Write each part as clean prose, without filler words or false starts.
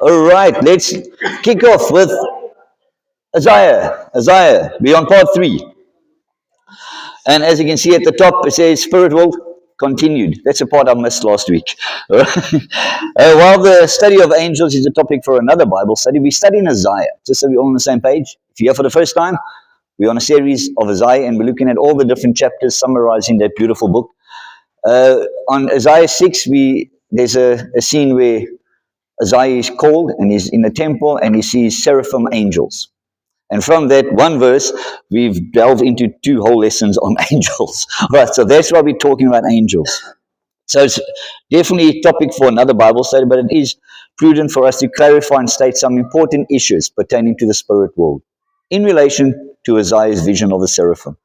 All right, let's kick off with Isaiah, beyond part 3. And as you can see at the top, it says Spirit World continued. That's the part I missed last week. While the study of angels is a topic for another Bible study, we study in Isaiah, just so we're all on the same page. If you're here for the first time, we're on a series of Isaiah, and we're looking at all the different chapters summarizing that beautiful book. On Isaiah 6, there's a scene where Isaiah is called and he's in the temple and he sees seraphim angels. And from that one verse, we've delved into 2 whole lessons on angels. Right, so that's why we're talking about angels. So it's definitely a topic for another Bible study, but it is prudent for us to clarify and state some important issues pertaining to the spirit world in relation to Isaiah's vision of the seraphim.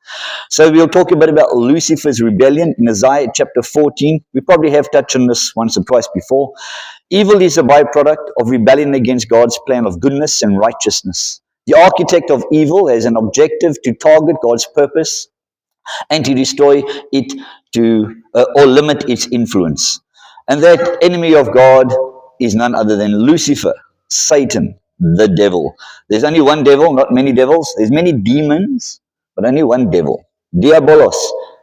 So we'll talk a bit about Lucifer's rebellion in Isaiah chapter 14. We probably have touched on this once or twice before. Evil is a byproduct of rebellion against God's plan of goodness and righteousness. The architect of evil has an objective to target God's purpose and to destroy it or limit its influence. And that enemy of God is none other than Lucifer, Satan, the devil. There's only one devil, not many devils. There's many demons, but only one devil, Diabolos.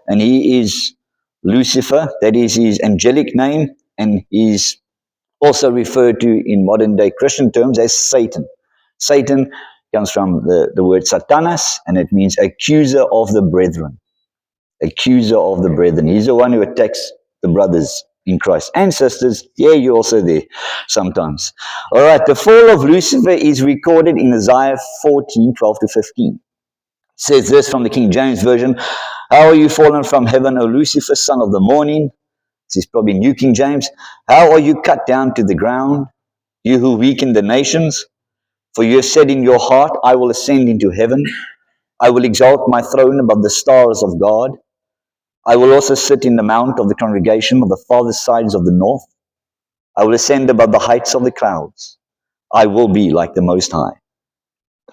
And he is Lucifer. That is his angelic name, and he's also referred to in modern day Christian terms as Satan. Satan comes from the word Satanas, and it means accuser of the brethren. Accuser of the brethren. He's the one who attacks the brothers in Christ. And sisters, yeah, you're also there sometimes. All right, the fall of Lucifer is recorded in Isaiah 14, 12 to 15. It says this from the King James Version: How are you fallen from heaven, O Lucifer, son of the morning? This is probably New King James. How are you cut down to the ground, you who weaken the nations? For you have said in your heart, I will ascend into heaven. I will exalt my throne above the stars of God. I will also sit in the mount of the congregation of the farthest sides of the north. I will ascend above the heights of the clouds. I will be like the Most High.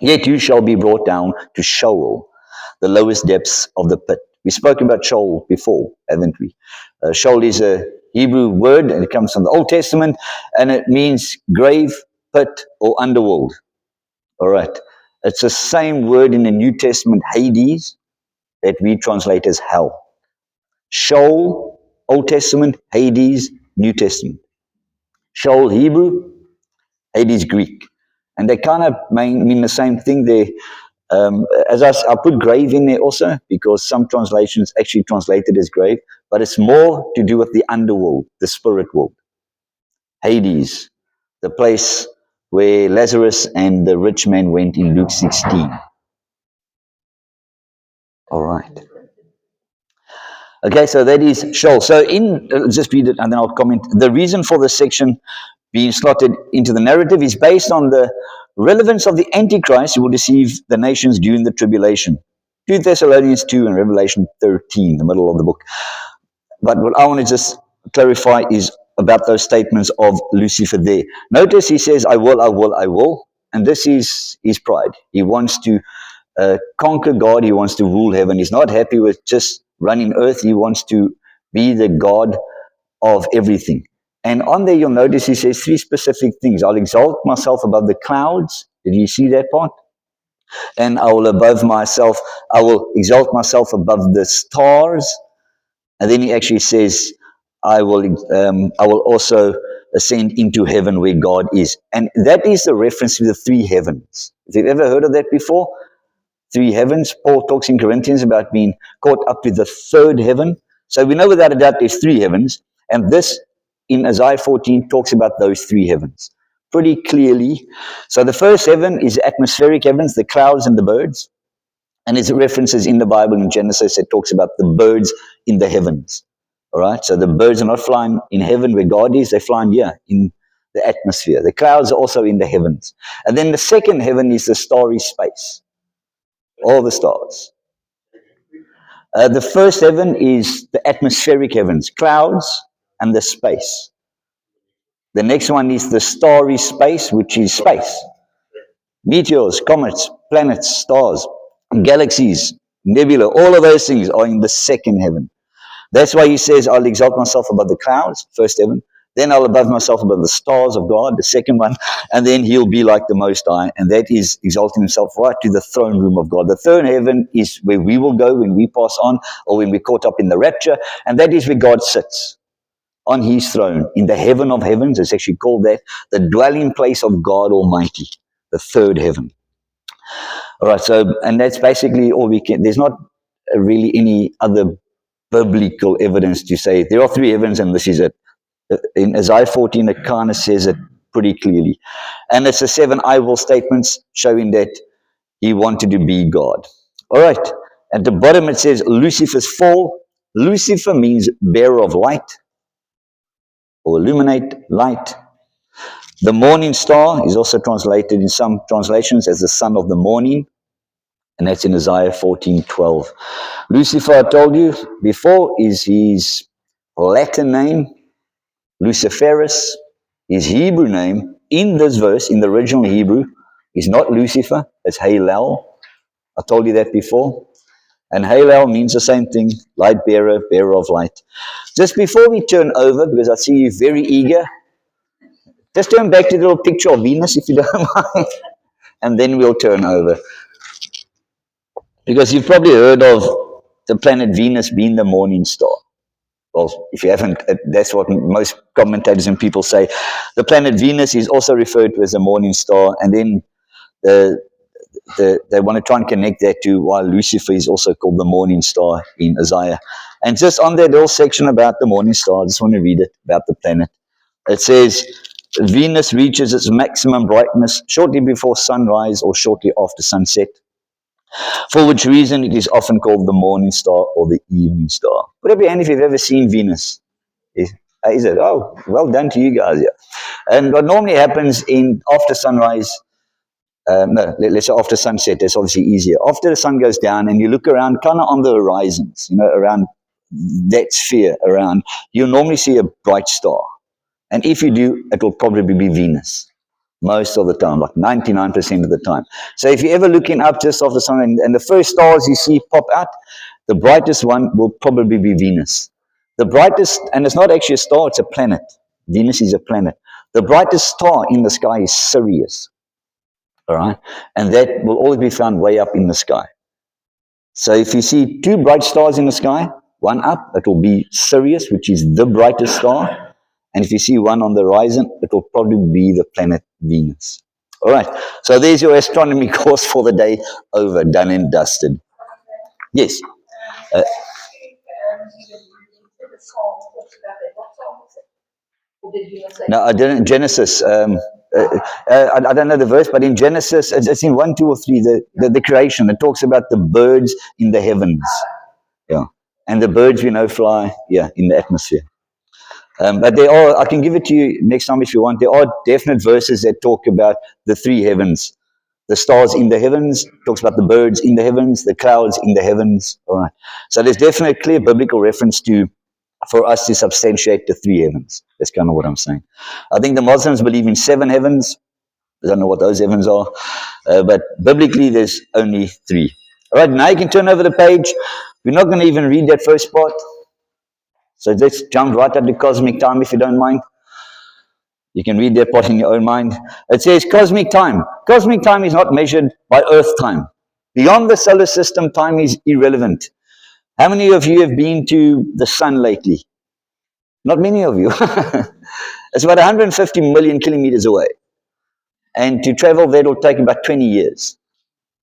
Yet you shall be brought down to Sheol, the lowest depths of the pit. We spoke about Sheol before, haven't we? Sheol is a Hebrew word, and it comes from the Old Testament, and it means grave, pit, or underworld. All right. It's the same word in the New Testament, Hades, that we translate as hell. Sheol, Old Testament, Hades, New Testament. Sheol, Hebrew, Hades, Greek. And they kind of mean the same thing there. I put grave in there also, because some translations actually translate it as grave, but it's more to do with the underworld, the spirit world. Hades, the place where Lazarus and the rich man went in Luke 16. All right. Okay, so that is Sheol. So just read it and then I'll comment. The reason for this section being slotted into the narrative is based on the relevance of the Antichrist who will deceive the nations during the tribulation. 2 Thessalonians 2 and Revelation 13, the middle of the book. But what I want to just clarify is about those statements of Lucifer there. Notice he says, I will, I will, I will. And this is his pride. He wants to conquer God. He wants to rule heaven. He's not happy with just running earth. He wants to be the God of everything. And on there you'll notice he says 3 specific things. I'll exalt myself above the clouds. Did you see that part? And I will exalt myself above the stars. And then he actually says, I will also ascend into heaven where God is. And that is the reference to the 3 heavens. If you've ever heard of that before, 3 heavens. Paul talks in Corinthians about being caught up to the 3rd heaven. So we know without a doubt there's 3 heavens. And this, in Isaiah 14, talks about those 3 heavens pretty clearly. So the first heaven is atmospheric heavens, the clouds and the birds. And there's references in the Bible in Genesis that talks about the birds in the heavens. All right, so the birds are not flying in heaven where God is, they're flying here in the atmosphere. The clouds are also in the heavens. And then the second heaven is the starry space. All the stars. The first heaven is the atmospheric heavens, clouds and the space. The next one is the starry space, which is space. Meteors, comets, planets, stars, galaxies, nebula, all of those things are in the second heaven. That's why he says, I'll exalt myself above the clouds, first heaven. Then I'll above myself above the stars of God, the second one, and then he'll be like the Most High, and that is exalting himself right to the throne room of God. The third heaven is where we will go when we pass on, or when we're caught up in the rapture, and that is where God sits on his throne in the heaven of heavens. It's actually called that, the dwelling place of God Almighty, the third heaven. All right, so, and that's basically all we can, there's not really any other biblical evidence to say there are three heavens and this is it. In Isaiah 14, it kind of says it pretty clearly. And it's the seven I will statements showing that he wanted to be God. All right, at the bottom it says Lucifer's fall. Lucifer means bearer of light or illuminate light. The morning star is also translated in some translations as the son of the morning, and that's in Isaiah 14:12. Lucifer, I told you before, is his Latin name, Luciferus. His Hebrew name in this verse, in the original Hebrew, is not Lucifer, it's Halel. I told you that before. And Halel means the same thing, light bearer, bearer of light. Just before we turn over, because I see you very eager, just turn back to the little picture of Venus, if you don't mind, and then we'll turn over. Because you've probably heard of the planet Venus being the morning star. Well, if you haven't, that's what most commentators and people say. The planet Venus is also referred to as the morning star, and then they want to try and connect that to why Lucifer is also called the morning star in Isaiah. And just on that little section about the morning star, I just want to read it about the planet. It says, Venus reaches its maximum brightness shortly before sunrise or shortly after sunset, for which reason it is often called the morning star or the evening star. Put up your hand if you've ever seen Venus. Is it? Oh, well done to you guys. Yeah. And what normally happens in after sunrise, no, let's say after sunset, that's obviously easier. After the sun goes down and you look around kind of on the horizons, around that sphere around, you'll normally see a bright star. And if you do, it will probably be Venus. Most of the time, like 99% of the time. So if you're ever looking up just off the sun and the first stars you see pop out, the brightest one will probably be Venus. The brightest, and it's not actually a star, it's a planet. Venus is a planet. The brightest star in the sky is Sirius. All right? And that will always be found way up in the sky. So if you see two bright stars in the sky, one up, it will be Sirius, which is the brightest star. And if you see one on the horizon, it will probably be the planet Venus. All right. So there's your astronomy course for the day over, done and dusted. Yes. No, I didn't. Genesis. I don't know the verse, but in Genesis, it's in 1, 2, or 3. The creation. It talks about the birds in the heavens. Yeah, and the birds we know fly. Yeah, in the atmosphere. But there are, I can give it to you next time if you want. There are definite verses that talk about the three heavens. The stars in the heavens, talks about the birds in the heavens, the clouds in the heavens. All right. So there's definitely a clear biblical reference for us to substantiate the three heavens. That's kind of what I'm saying. I think the Muslims believe in 7 heavens. I don't know what those heavens are. But biblically, there's only 3. All right, now you can turn over the page. We're not going to even read that first part. So let's jump right up to cosmic time, if you don't mind. You can read that part in your own mind. It says cosmic time. Cosmic time is not measured by Earth time. Beyond the solar system, time is irrelevant. How many of you have been to the sun lately? Not many of you. It's about 150 million kilometers away. And to travel there will take about 20 years.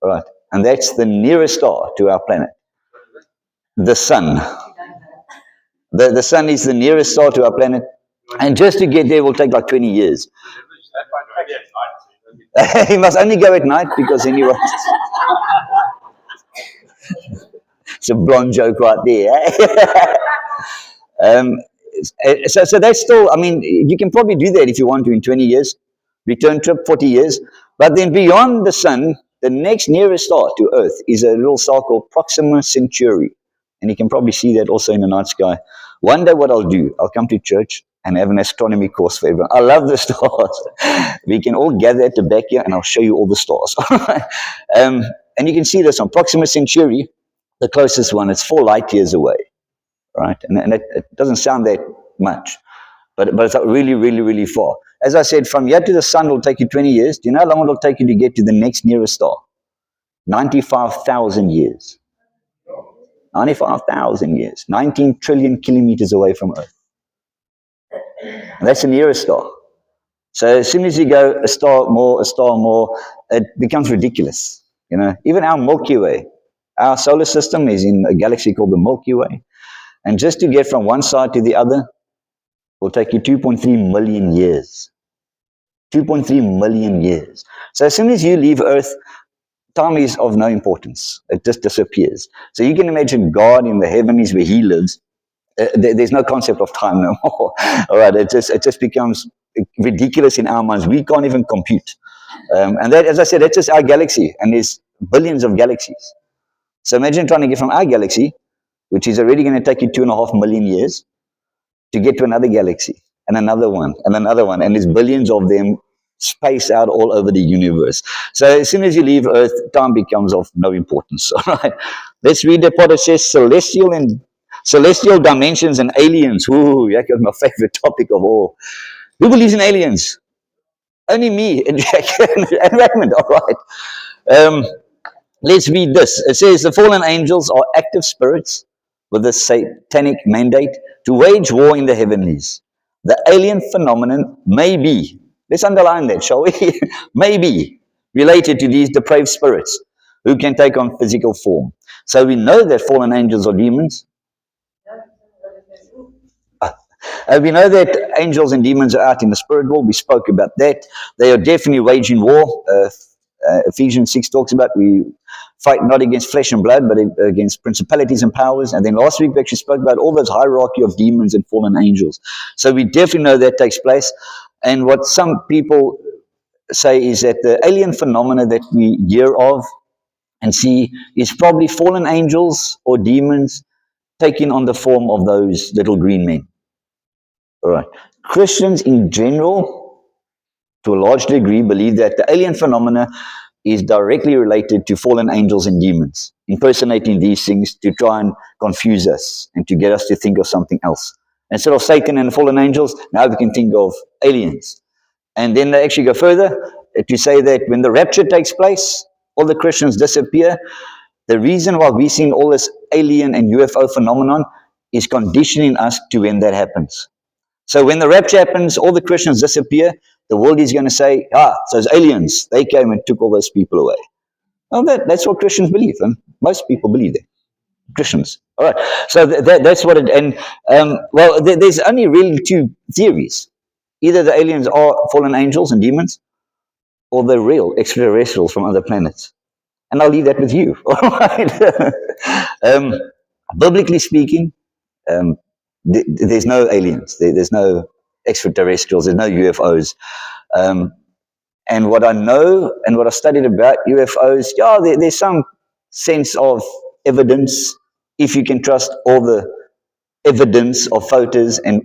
All right. And that's the nearest star to our planet. The sun. The sun is the nearest star to our planet. And just to get there will take like 20 years. He must only go at night because then you It's a blonde joke right there. So that's still, I mean, you can probably do that if you want to in 20 years. Return trip, 40 years. But then beyond the sun, the next nearest star to Earth is a little star called Proxima Centauri. And you can probably see that also in the night sky. One day what I'll do, I'll come to church and have an astronomy course for everyone. I love the stars. We can all gather at the back here and I'll show you all the stars. And you can see this on Proxima Centauri, the closest one. It's 4 light years away, right? And it doesn't sound that much. but it's really, really, really far. As I said, from here to the sun will take you 20 years. Do you know how long it will take you to get to the next nearest star? 95,000 years. 95,000 years. 19 trillion kilometers away from Earth. And that's the nearest star. So as soon as you go a star more, it becomes ridiculous. You know, even our Milky Way, our solar system is in a galaxy called the Milky Way. And just to get from one side to the other will take you 2.3 million years. 2.3 million years. So as soon as you leave Earth, time is of no importance. It just disappears. So you can imagine God in the heavens where he lives. There's no concept of time no more. All right, it just becomes ridiculous in our minds. We can't even compute. And that, as I said, that's just our galaxy, and there's billions of galaxies. So imagine trying to get from our galaxy, which is already going to take you 2.5 million years, to get to another galaxy, and another one, and another one, and there's billions of them spaced out all over the universe. So as soon as you leave Earth, time becomes of no importance. All right, let's read the part that says celestial dimensions and aliens. Ooh, that's my favorite topic of all. Who believes in aliens? Only me and Jack and Raymond. All right. Let's read this. It says the fallen angels are active spirits with a satanic mandate to wage war in the heavenlies. The alien phenomenon may be, let's underline that, shall we? May be related to these depraved spirits who can take on physical form. So we know that fallen angels are demons. We know that angels and demons are out in the spirit world. We spoke about that. They are definitely waging war. Ephesians 6 talks about we fight not against flesh and blood, but against principalities and powers. And then last week we actually spoke about all those hierarchy of demons and fallen angels. So we definitely know that takes place. And what some people say is that the alien phenomena that we hear of and see is probably fallen angels or demons taking on the form of those little green men. All right. Christians in general, to a large degree, believe that the alien phenomena is directly related to fallen angels and demons, impersonating these things to try and confuse us and to get us to think of something else. Instead of Satan and fallen angels, now we can think of aliens. And then they actually go further to say that when the rapture takes place, all the Christians disappear. The reason why we're seeing all this alien and UFO phenomenon is conditioning us to when that happens. So when the rapture happens, all the Christians disappear. The world is going to say, so it's aliens. They came and took all those people away. Well, that's what Christians believe, and most people believe that. Christians. All right. So that's what it, and there's only really two theories. Either the aliens are fallen angels and demons, or they're real extraterrestrials from other planets. And I'll leave that with you. All right. Biblically speaking, there's no aliens. There's no extraterrestrials. There's no UFOs. And what I know and what I studied about UFOs, there's some sense of evidence, if you can trust all the evidence of photos and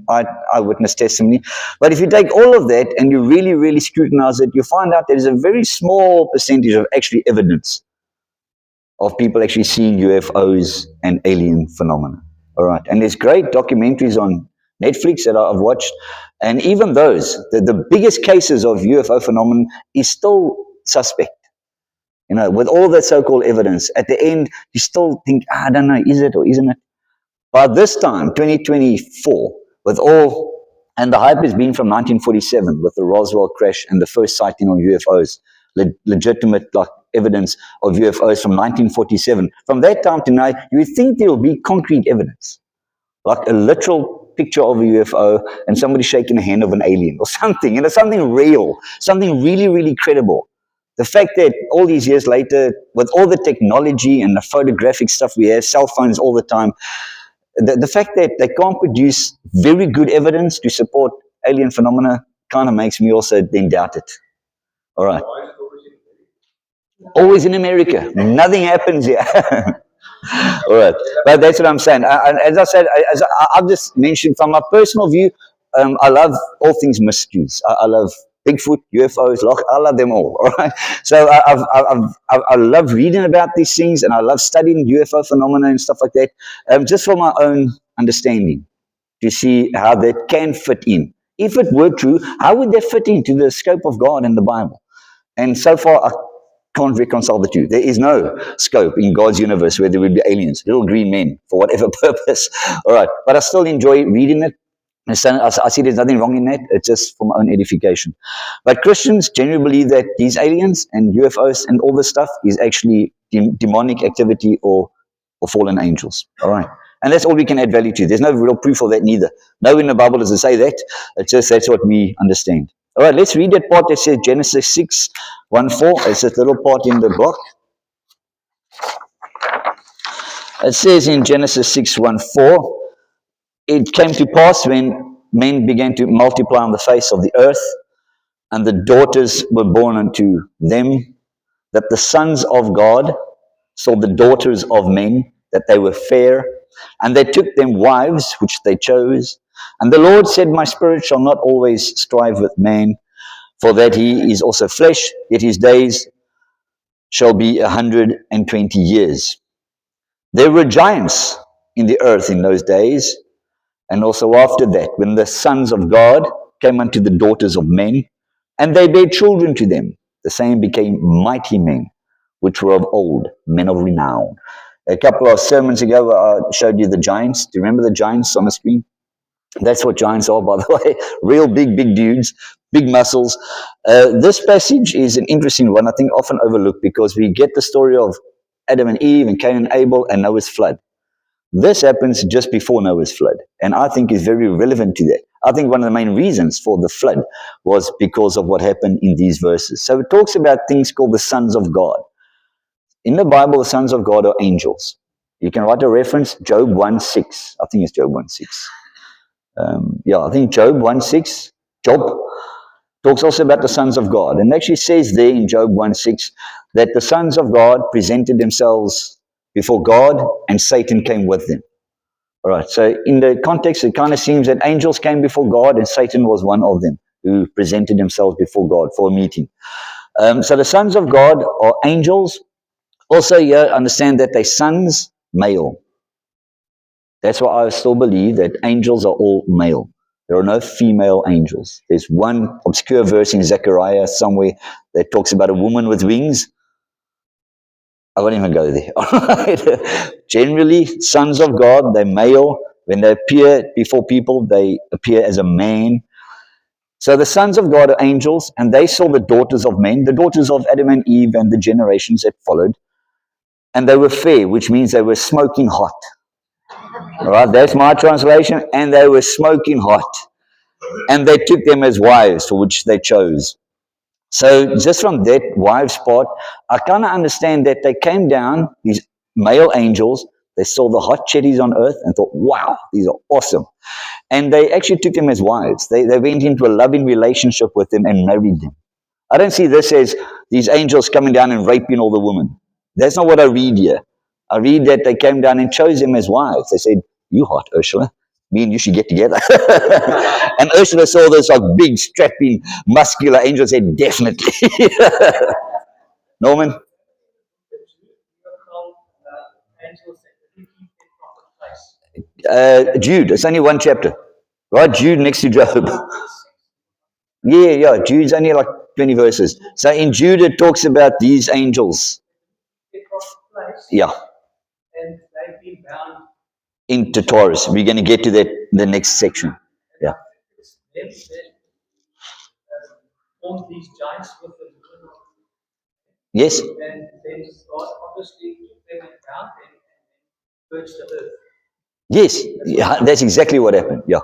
eyewitness testimony. But if you take all of that and you really, really scrutinize it, you find out there's a very small percentage of actually evidence of people actually seeing UFOs and alien phenomena. All right. And there's great documentaries on Netflix that I've watched. And even those, the biggest cases of UFO phenomenon is still suspect. You know, with all that so-called evidence, at the end, you still think, I don't know, is it or isn't it? By this time, 2024, with all, and the hype has been from 1947 with the Roswell crash and the first sighting of UFOs, legitimate like evidence of UFOs from 1947. From that time to now, you would think there will be concrete evidence, like a literal picture of a UFO and somebody shaking the hand of an alien or something, something real, something really, really credible. The fact that all these years later, with all the technology and the photographic stuff we have, cell phones all the time, the fact that they can't produce very good evidence to support alien phenomena kind of makes me also then doubt it. All right. Always in America. Nothing happens here. All right. But that's what I'm saying. As I said, I've just mentioned from my personal view, I love all things mysteries. I love Bigfoot, UFOs, I love them all. All right. So I love reading about these things, and I love studying UFO phenomena and stuff like that, just for my own understanding, to see how that can fit in If it were true, how would they fit into the scope of God in the Bible? And so far, I can't reconcile the two. There is no scope in God's universe where there would be aliens, little green men, for whatever purpose. All right. But I still enjoy reading it. And so I see there's nothing wrong in that. It's just for my own edification. But Christians generally believe that these aliens and UFOs and all this stuff is actually demonic activity or fallen angels. All right. And that's all we can add value to. There's no real proof of that neither. Nowhere in the Bible does it say that. It's just that's what we understand. All right, let's read that part that says Genesis 6, 1, 4. It's that little part in the book. It says in Genesis 6, 1, 4, it came to pass when men began to multiply on the face of the earth, and the daughters were born unto them, that the sons of God saw the daughters of men, that they were fair, and they took them wives, which they chose. And the Lord said, my spirit shall not always strive with man, for that he is also flesh, yet his days shall be 120 years. There were giants in the earth in those days, and also after that, when the sons of God came unto the daughters of men, and they bare children to them, the same became mighty men, which were of old, men of renown. A couple of sermons ago, I showed you the giants. Do you remember the giants on the screen? That's what giants are, by the way. Real big dudes, big muscles. This passage is an interesting one, I think often overlooked, because we get the story of Adam and Eve and Cain and Abel and Noah's flood. This happens just before Noah's flood, and I think is very relevant to that. I think one of the main reasons for the flood was because of what happened in these verses. So it talks about things called the sons of God. In the Bible, the sons of God are angels. You can write a reference, Job 1:6. I think it's Job 1:6. I think Job 1:6, Job, talks also about the sons of God. And actually says there in Job 1:6 that the sons of God presented themselves before God and Satan came with them. All right, so in the context, it kind of seems that angels came before God and Satan was one of them who presented themselves before God for a meeting. So the sons of God are angels. Also, you understand that they're sons, male. That's why I still believe that angels are all male. There are no female angels. There's one obscure verse in Zechariah somewhere that talks about a woman with wings. I won't even go there. All right. Generally, sons of God, they're male. When they appear before people, they appear as a man. So the sons of God are angels, and they saw the daughters of men, the daughters of Adam and Eve and the generations that followed. And they were fair, which means they were smoking hot. All right, that's my translation. And they were smoking hot. And they took them as wives, for which they chose. So just from that wives part, I kind of understand that they came down, these male angels, they saw the hot chitties on earth and thought, wow, these are awesome. And they actually took them as wives. They went into a loving relationship with them and married them. I don't see this as these angels coming down and raping all the women. That's not what I read here. I read that they came down and chose them as wives. They said, you hot, Ursula. Me and you should get together. And Ursula saw this like big, strapping, muscular angel and said, definitely. Norman? Jude. It's only one chapter. Right? Jude next to Job. Yeah. Jude's only like 20 verses. So in Jude it talks about these angels. Yeah. And they've been bound into Taurus. We're going to get to that in the next section. Yeah. These giants with the yes. And then God obviously took them and bound them and purged the earth. Yes, yeah, that's exactly what happened. Yeah.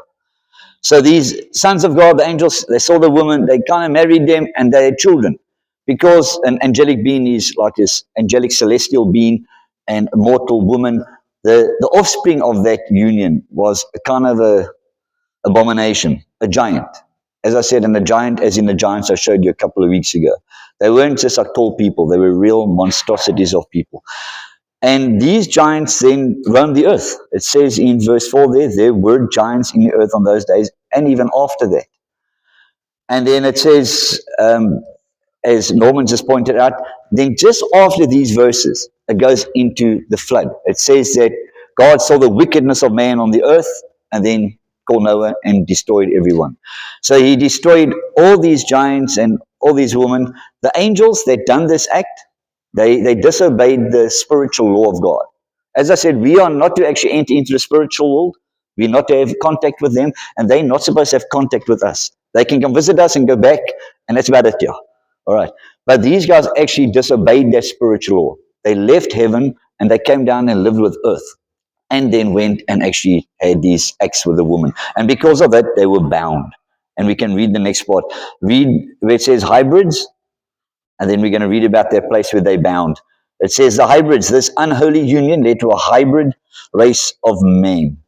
So these sons of God, the angels, they saw the woman, they kind of married them, and they had children. Because an angelic being is like this angelic celestial being and a mortal woman, the offspring of that union was a kind of a abomination, a giant. As I said, and a giant, as in the giants I showed you a couple of weeks ago. They weren't just like tall people, they were real monstrosities of people. And these giants then roamed the earth. It says in verse 4 there were giants in the earth on those days, and even after that. And then it says, as Norman just pointed out, then just after these verses, it goes into the flood. It says that God saw the wickedness of man on the earth, and then called Noah and destroyed everyone. So he destroyed all these giants and all these women. The angels that done this act, they disobeyed the spiritual law of God. As I said, we are not to actually enter into the spiritual world. We're not to have contact with them, and they're not supposed to have contact with us. They can come visit us and go back, and that's about it, yeah. All right. But these guys actually disobeyed their spiritual law. They left heaven and they came down and lived with earth, and then went and actually had these acts with the woman. And because of that, they were bound. And we can read the next part. Read where it says hybrids, and then we're going to read about their place where they bound. It says the hybrids, this unholy union led to a hybrid race of men.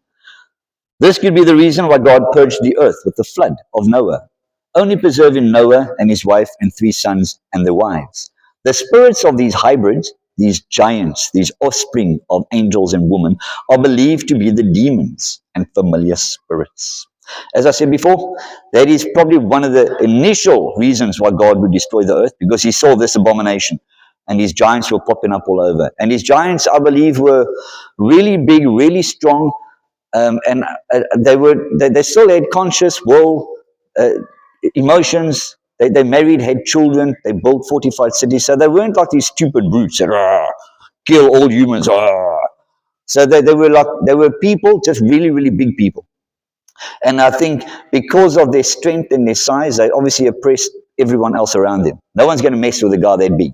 This could be the reason why God purged the earth with the flood of Noah, only preserving Noah and his wife and 3 sons and their wives. The spirits of these hybrids, these giants, these offspring of angels and women, are believed to be the demons and familiar spirits. As I said before, that is probably one of the initial reasons why God would destroy the earth, because he saw this abomination. And these giants were popping up all over. And these giants, I believe, were really big, really strong, and they still had conscious will, uh, emotions. They married, had children. They built fortified cities. So they weren't like these stupid brutes that kill all humans. So they were people, just really, really big people. And I think because of their strength and their size, they obviously oppressed everyone else around them. No one's going to mess with a guy that big.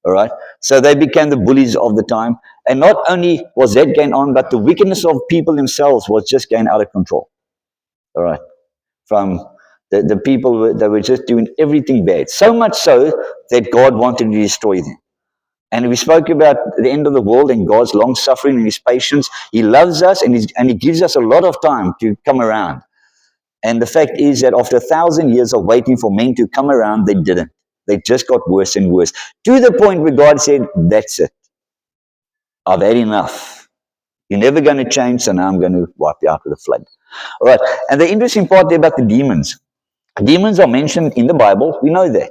All right. So they became the bullies of the time. And not only was that going on, but the wickedness of people themselves was just going out of control. All right. From the people that were just doing everything bad. So much so that God wanted to destroy them. And we spoke about the end of the world and God's long suffering and his patience. He loves us, and he gives us a lot of time to come around. And the fact is that after 1,000 years of waiting for men to come around, they didn't. They just got worse and worse, to the point where God said, that's it. I've had enough. You're never going to change, so now I'm going to wipe you out with a flood. All right. And the interesting part there about the demons. Demons are mentioned in the Bible. We know that.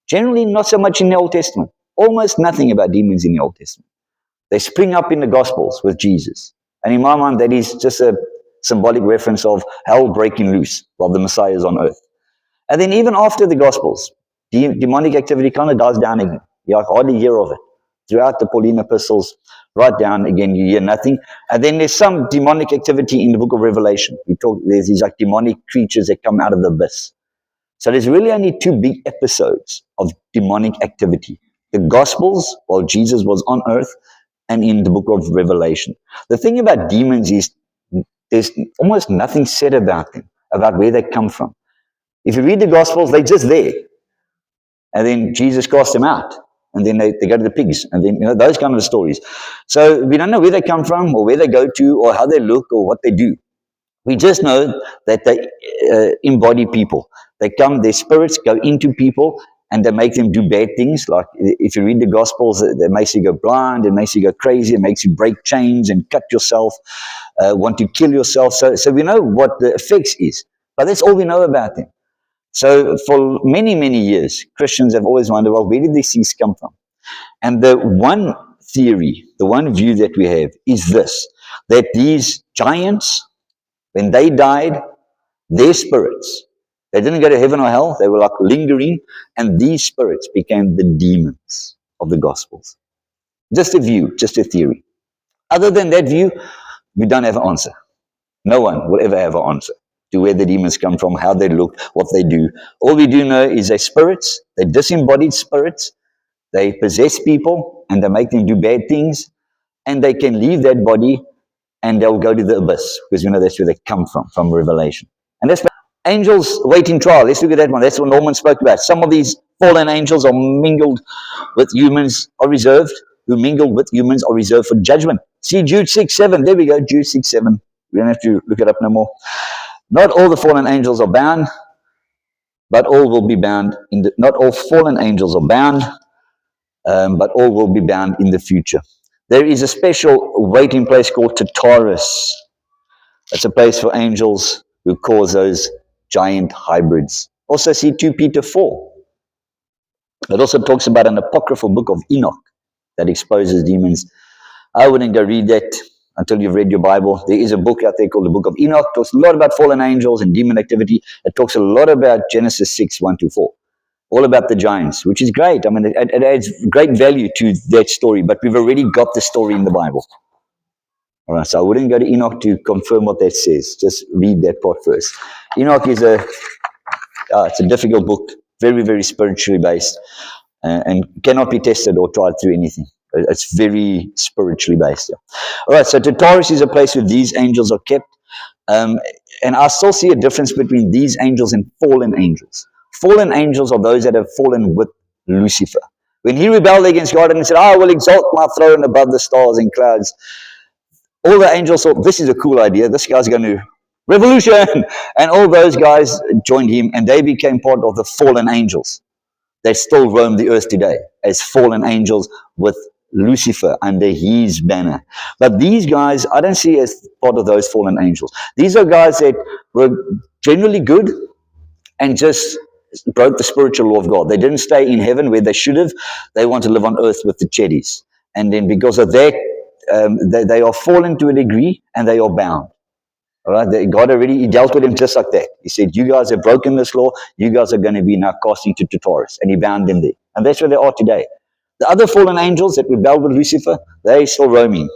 Generally, not so much in the Old Testament. Almost nothing about demons in the Old Testament. They spring up in the Gospels with Jesus. And in my mind, that is just a symbolic reference of hell breaking loose while the Messiah is on earth. And then even after the Gospels, demonic activity kind of dies down again. You hardly hear of it. Throughout the Pauline epistles, right down again, you hear nothing. And then there's some demonic activity in the book of Revelation. There's these like demonic creatures that come out of the abyss. So there's really only 2 big episodes of demonic activity. The Gospels, while Jesus was on earth, and in the book of Revelation. The thing about demons is there's almost nothing said about them, about where they come from. If you read the Gospels, they're just there. And then Jesus cast them out. And then they go to the pigs. And then, those kind of stories. So we don't know where they come from or where they go to or how they look or what they do. We just know that they embody people. They come, their spirits go into people and they make them do bad things. Like if you read the Gospels, it makes you go blind, it makes you go crazy, it makes you break chains and cut yourself, want to kill yourself. So we know what the effects is. But that's all we know about them. So for many, many years, Christians have always wondered, well, where did these things come from? And the one theory, the one view that we have is this, that these giants, when they died, their spirits, they didn't go to heaven or hell, they were like lingering, and these spirits became the demons of the Gospels. Just a view, just a theory. Other than that view, we don't have an answer. No one will ever have an answer to where the demons come from, how they look, what they do. All we do know is they're spirits, they're disembodied spirits, they possess people, and they make them do bad things, and they can leave that body and they'll go to the abyss, because that's where they come from Revelation. And that's angels waiting trial. Let's look at that one. That's what Norman spoke about. Some of these fallen angels are mingled with humans, are reserved. Who mingled with humans are reserved for judgment. See Jude 6:7. There we go, Jude 6:7. We don't have to look it up no more. Not all the fallen angels are bound, but all will be bound. Not all fallen angels are bound, but all will be bound in the future. There is a special waiting place called Tartarus. It's a place for angels who cause those giant hybrids. Also see 2 Peter 4. It also talks about an apocryphal book of Enoch that exposes demons. I wouldn't go read that. until you've read your Bible. There is a book out there called the Book of Enoch. It talks a lot about fallen angels and demon activity. It talks a lot about Genesis 6, 1 to 4. All about the giants, which is great. I mean, it adds great value to that story, but we've already got the story in the Bible. All right, so I wouldn't go to Enoch to confirm what that says. Just read that part first. Enoch is it's a difficult book, very, very spiritually based, and cannot be tested or tried through anything. It's very spiritually based. Yeah. All right, so Tartarus is a place where these angels are kept. And I still see a difference between these angels and fallen angels. Fallen angels are those that have fallen with Lucifer. When he rebelled against God and he said, I will exalt my throne above the stars and clouds, all the angels thought, this is a cool idea. This guy's going to revolution. And all those guys joined him, and they became part of the fallen angels. They still roam the earth today as fallen angels with Lucifer under his banner. But these guys, I don't see as part of those fallen angels. These are guys that were generally good and just broke the spiritual law of God. They didn't stay in heaven where they should have. They want to live on earth with the cheddies. And then because of that, they are fallen to a degree, and they are bound. All right, God already he dealt with him just like that. He said, you guys have broken this law. You guys are going to be now cast into Tartarus. And he bound them there. And that's where they are today. The other fallen angels that rebelled with Lucifer, they're still roaming.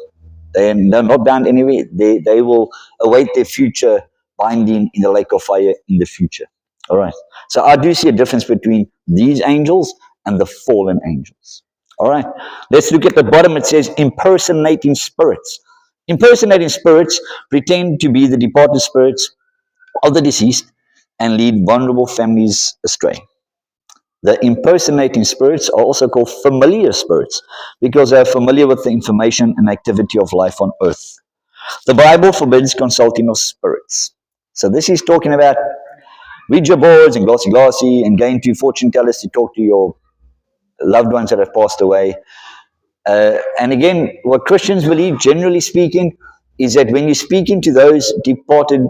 They're not bound anywhere. They will await their future binding in the lake of fire in the future. All right. So I do see a difference between these angels and the fallen angels. All right. Let's look at the bottom. It says impersonating spirits. Impersonating spirits pretend to be the departed spirits of the deceased and lead vulnerable families astray. The impersonating spirits are also called familiar spirits because they are familiar with the information and activity of life on earth. The Bible forbids consulting of spirits. So this is talking about Ouija boards and glossy and going to fortune tellers to talk to your loved ones that have passed away. And again, what Christians believe, generally speaking, is that when you're speaking to those departed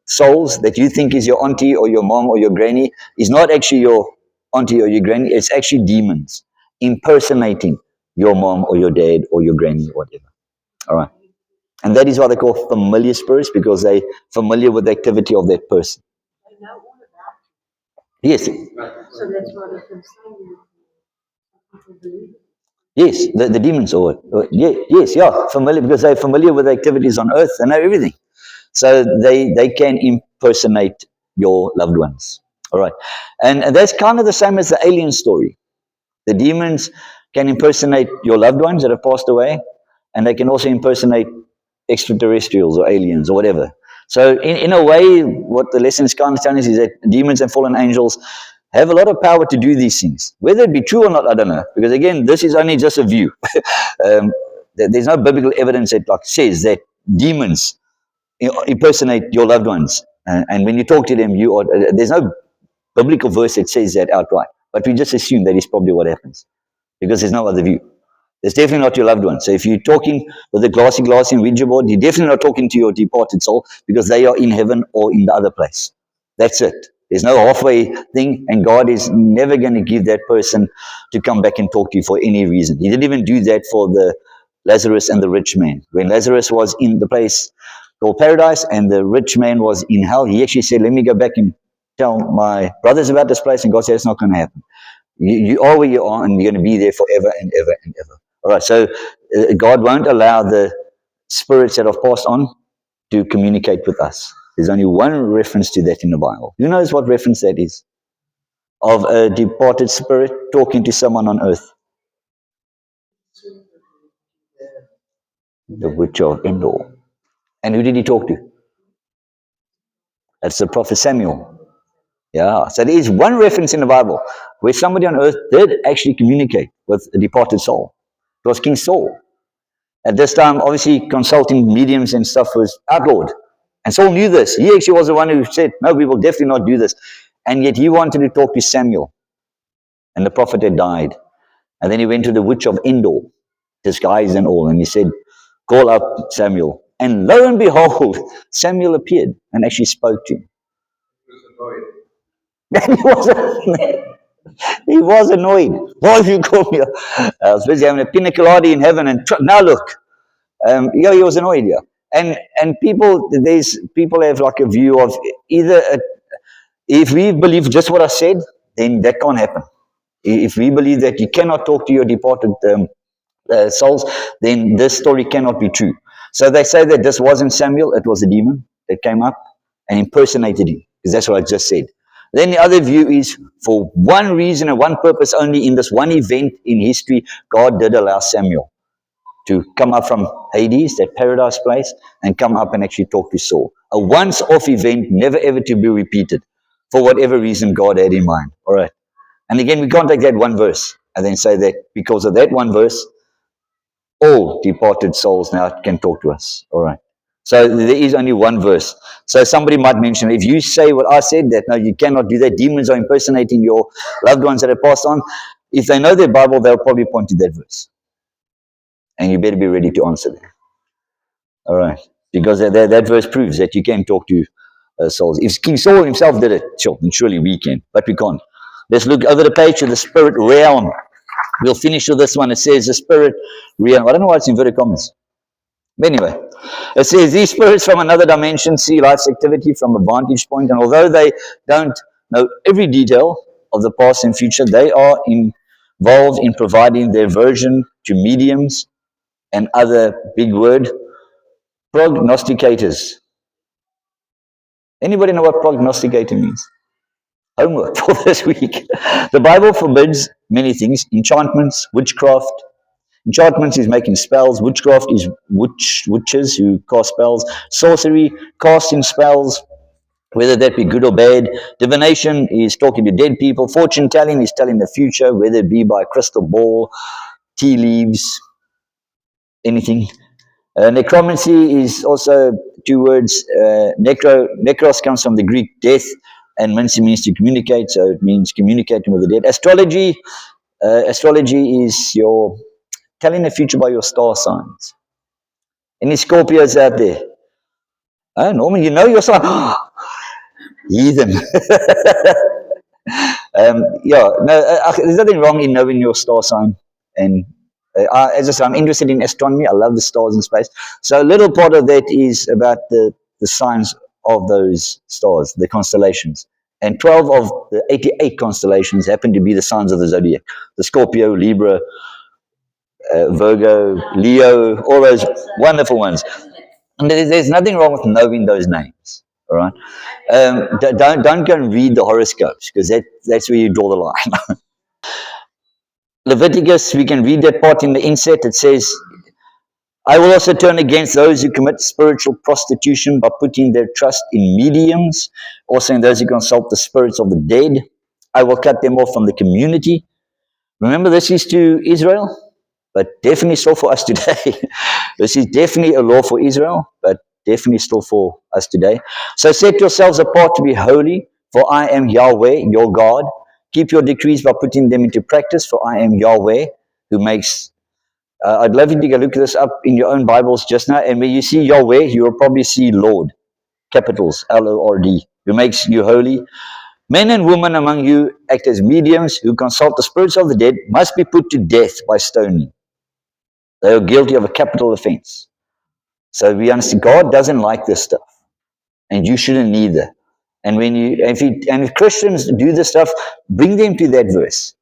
souls that you think is your auntie or your mom or your granny, is not actually your auntie or your granny, it's actually demons impersonating your mom or your dad or your granny or whatever. All right. And that is why they call familiar spirits, because they're familiar with the activity of that person. Yes. So that's why they can say yes, the demons are familiar because they're familiar with the activities on earth. They know everything. So they can impersonate your loved ones. All right. And that's kind of the same as the alien story. The demons can impersonate your loved ones that have passed away, and they can also impersonate extraterrestrials or aliens or whatever. So in a way, what the lesson is kind of telling us is that demons and fallen angels have a lot of power to do these things. Whether it be true or not, I don't know. Because again, this is only just a view. There's no biblical evidence that says that demons impersonate your loved ones. And when you talk to them, there's no biblical verse that says that outright. But we just assume that is probably what happens. Because there's no other view. It's definitely not your loved one. So if you're talking with a glassy and Ouija board, you're definitely not talking to your departed soul because they are in heaven or in the other place. That's it. There's no halfway thing, and God is never going to give that person to come back and talk to you for any reason. He didn't even do that for the Lazarus and the rich man. When Lazarus was in the place called paradise and the rich man was in hell, he actually said, let me go back and tell my brothers about this place, and God said, it's not going to happen. You are where you are, and you're going to be there forever and ever and ever. All right, so God won't allow the spirits that have passed on to communicate with us. There's only one reference to that in the Bible. Who knows what reference that is? Of a departed spirit talking to someone on earth. The witch of Endor. And who did he talk to? That's the prophet Samuel. Yeah, so there is one reference in the Bible where somebody on earth did actually communicate with a departed soul. It was King Saul. At this time, obviously, consulting mediums and stuff was outlawed. And Saul knew this. He actually was the one who said, no, we will definitely not do this. And yet he wanted to talk to Samuel. And the prophet had died. And then he went to the witch of Endor, disguised and all. And he said, call up Samuel. And lo and behold, Samuel appeared and actually spoke to him. He was annoyed. Why have you called me? I was busy having a pina colada in heaven, and now look. Yeah, he was annoyed. Yeah, and people have like a view of either if we believe just what I said, then that can't happen. If we believe that you cannot talk to your departed souls, then this story cannot be true. So they say that this wasn't Samuel; it was a demon that came up and impersonated him, because that's what I just said. Then the other view is for one reason and one purpose only in this one event in history, God did allow Samuel to come up from Hades, that paradise place, and come up and actually talk to Saul. A once-off event, never ever to be repeated, for whatever reason God had in mind. All right. And again, we can't take that one verse and then say that because of that one verse, all departed souls now can talk to us. All right. So there is only one verse. So somebody might mention, if you say what I said, that no, you cannot do that. Demons are impersonating your loved ones that have passed on. If they know their Bible, they'll probably point to that verse. And you better be ready to answer them. All right. Because that verse proves that you can talk to souls. If King Saul himself did it, sure, then surely we can. But we can't. Let's look over the page to the spirit realm. We'll finish with this one. It says the spirit realm. I don't know why it's inverted commas. But anyway, it says these spirits from another dimension see life's activity from a vantage point, and although they don't know every detail of the past and future, they are involved in providing their version to mediums and other big word prognosticators. Anybody know what prognosticator means? Homework for this week. The Bible forbids many things: enchantments, witchcraft. Enchantments is making spells. Witchcraft is witches who cast spells. Sorcery, casting spells, whether that be good or bad. Divination is talking to dead people. Fortune telling is telling the future, whether it be by crystal ball, tea leaves, anything. Necromancy is also two words. Necros comes from the Greek death, and mancy means to communicate, so it means communicating with the dead. Astrology is your telling the future by your star signs. Any Scorpios out there? Oh, Norman, you know your sign. Heathen. Yeah, no, there's nothing wrong in knowing your star sign. And as I said, I'm interested in astronomy. I love the stars in space. So a little part of that is about the signs of those stars, the constellations. And 12 of the 88 constellations happen to be the signs of the zodiac. The Scorpio, Libra, Virgo, Leo, all those wonderful ones. And there's nothing wrong with knowing those names. All right. Don't go and read the horoscopes, because that's where you draw the line. Leviticus, we can read that part in the inset. It says, I will also turn against those who commit spiritual prostitution by putting their trust in mediums, also in those who consult the spirits of the dead. I will cut them off from the community. Remember, this is to Israel, but definitely still for us today. This is definitely a law for Israel, but definitely still for us today. So set yourselves apart to be holy, for I am Yahweh, your God. Keep your decrees by putting them into practice, for I am Yahweh, who makes... I'd love you to go look this up in your own Bibles just now, and when you see Yahweh, you will probably see Lord, capitals, Lord, who makes you holy. Men and women among you act as mediums who consult the spirits of the dead, must be put to death by stoning. They are guilty of a capital offense. So we understand God doesn't like this stuff, and you shouldn't either. And if Christians do this stuff, bring them to that verse.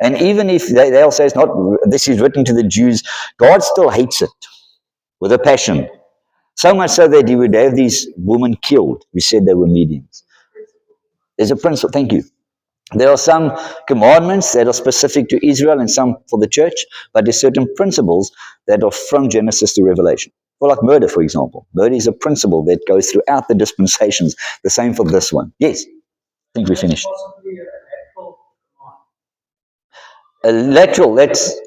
And even if they'll say it's not, this is written to the Jews, God still hates it with a passion. So much so that he would have these women killed who said they were mediums. There's a principle. Thank you. There are some commandments that are specific to Israel and some for the church, but there's certain principles that are from Genesis to Revelation. Well, like murder, for example. Murder is a principle that goes throughout the dispensations. The same for this one. Yes, I think we finished. A lateral, that's...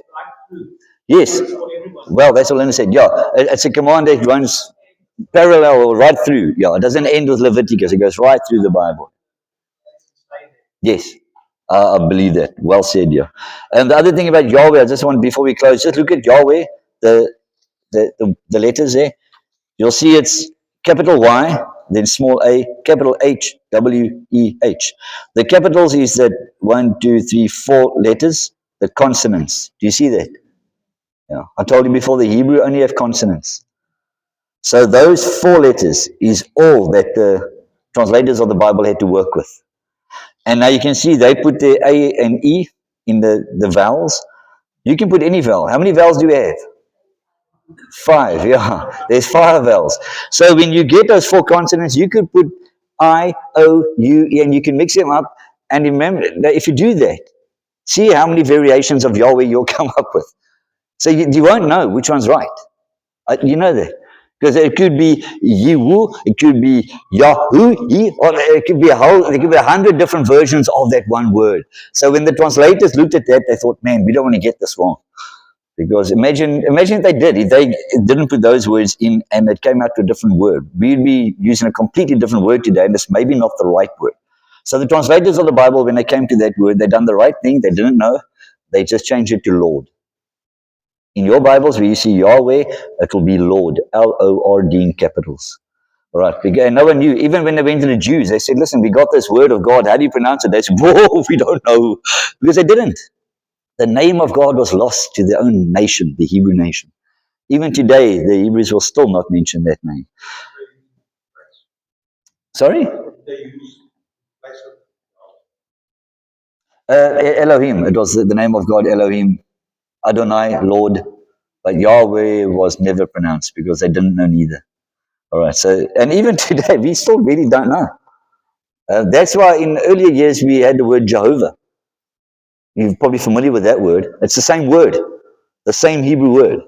Yes. Well, that's what Linda said. Yeah, it's a command that runs parallel or right through. Yeah, it doesn't end with Leviticus. It goes right through the Bible. Yes. I believe that. Well said, yeah. And the other thing about Yahweh, I just want, before we close, just look at Yahweh, the letters there. You'll see it's capital Y, then small a, capital H, W, E, H. The capitals is that 1, 2, 3, 4 letters, the consonants. Do you see that? Yeah. I told you before, the Hebrew only have consonants. So those 4 letters is all that the translators of the Bible had to work with. And now you can see they put the A and E in the vowels. You can put any vowel. How many vowels do you have? 5, yeah. There's 5 vowels. So when you get those 4 consonants, you could put I, O, U, E, and you can mix them up. And remember, that if you do that, see how many variations of Yahweh you'll come up with. So you won't know which one's right. You know that. Because it could be Yehu, it could be Yahoo, or it could be there could be 100 different versions of that one word. So when the translators looked at that, they thought, man, we don't want to get this wrong. Because imagine if they did, if they didn't put those words in and it came out to a different word, we'd be using a completely different word today, and it's maybe not the right word. So the translators of the Bible, when they came to that word, they done the right thing. They didn't know. They just changed it to Lord. In your Bibles, where you see Yahweh, it will be Lord, Lord in capitals. All right. And no one knew. Even when they went to the Jews, they said, listen, we got this word of God. How do you pronounce it? They said, whoa, we don't know. Because they didn't. The name of God was lost to their own nation, the Hebrew nation. Even today, the Hebrews will still not mention that name. Sorry? Elohim. It was the name of God, Elohim, Adonai, Lord. But Yahweh was never pronounced because they didn't know neither. All right. So, and even today, we still really don't know. That's why in earlier years we had the word Jehovah. You're probably familiar with that word. It's the same word, the same Hebrew word.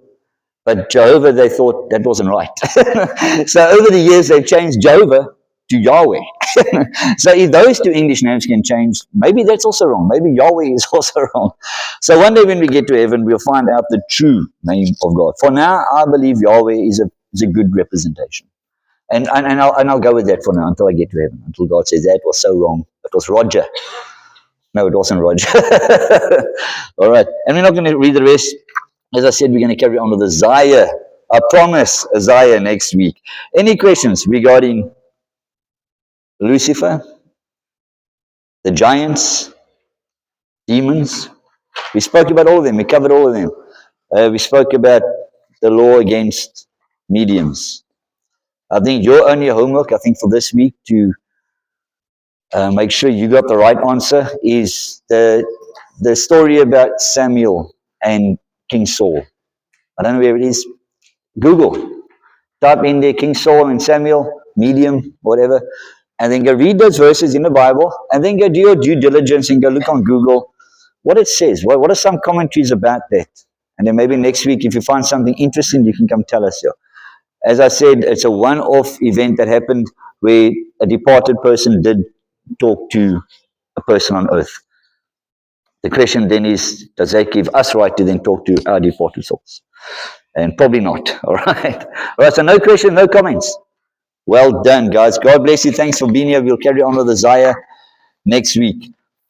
But Jehovah, they thought that wasn't right. So over the years, they've changed Jehovah to Yahweh. So if those 2 English names can change, maybe that's also wrong. Maybe Yahweh is also wrong. So one day when we get to heaven, we'll find out the true name of God. For now, I believe Yahweh is a good representation. And I'll go with that for now until I get to heaven, until God says that was so wrong. It was Roger. No, it wasn't Roger. All right. And we're not going to read the rest. As I said, we're going to carry on with Isaiah. I promise Isaiah next week. Any questions regarding Lucifer, the giants, demons? We spoke about all of them. We covered all of them. We spoke about the law against mediums. I think your only homework, I think, for this week to make sure you got the right answer is the story about Samuel and King Saul. I don't know where it is. Google. Type in there King Saul and Samuel, medium, whatever, and then go read those verses in the Bible, and then go do your due diligence and go look on Google what it says. What are some commentaries about that? And then maybe next week, if you find something interesting, you can come tell us here. As I said, it's a one-off event that happened where a departed person did talk to a person on earth. The question then is, does that give us right to then talk to our departed souls? And probably not. All right. All right. So no question, no comments. Well done, guys. God bless you. Thanks for being here. We'll carry on with Isaiah next week.